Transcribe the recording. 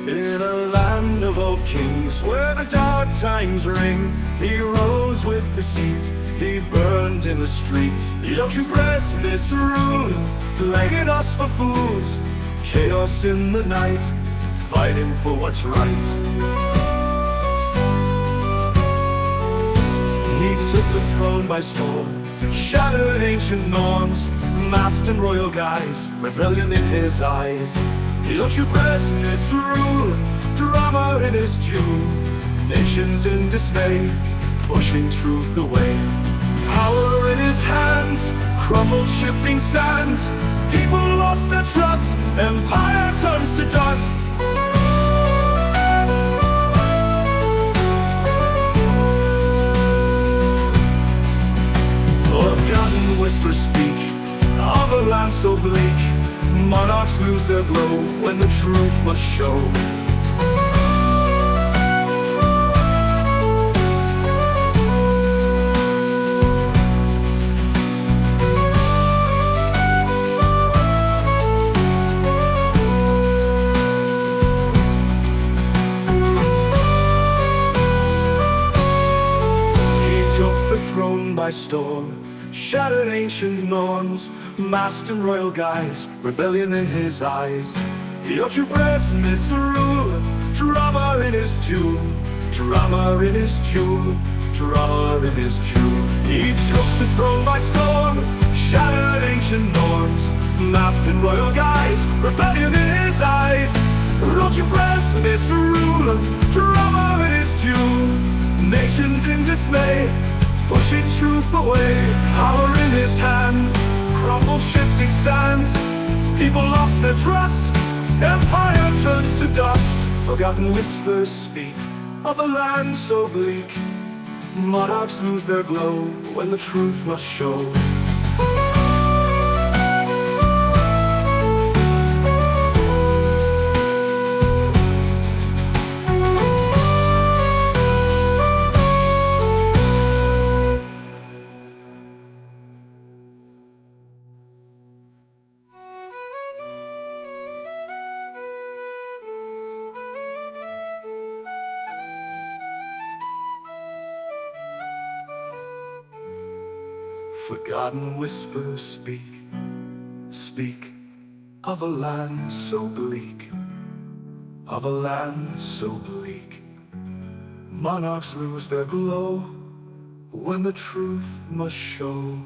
In a land of old kings, where the dark times ring, he rose with deceit, he burned in the streets. Eochu Bres, misrule, plaguing us for fools. Chaos in the night, fighting for what's right. He took the throne by storm, shattered ancient norms, masked in royal guise, rebellion in his eyes. Eochu Bres, misrule, drama in his due, nations in dismay, pushing truth away. Power in his hands, crumbled shifting sands, people lost their trust, empire turns to dust. Forgotten whispers speak of a land so bleak, monarchs lose their glow when the truth must show. Throne by storm, shattered ancient norms, masked in royal guise, rebellion in his eyes. Eochu Bres, misrule, drama in his tune, drama in his tune, drama in his tune. He took the throne by storm, shattered ancient norms, masked in royal guise, rebellion in his eyes. Eochu Bres, misrule, drama in his tune, nations in dismay, pushing truth away. Power in his hands, crumbled shifting sands, people lost their trust, empire turns to dust. Forgotten whispers speak of a land so bleak, monarchs lose their glow when the truth must show. Forgotten whispers speak of a land so bleak, of a land so bleak. Monarchs lose their glow when the truth must show.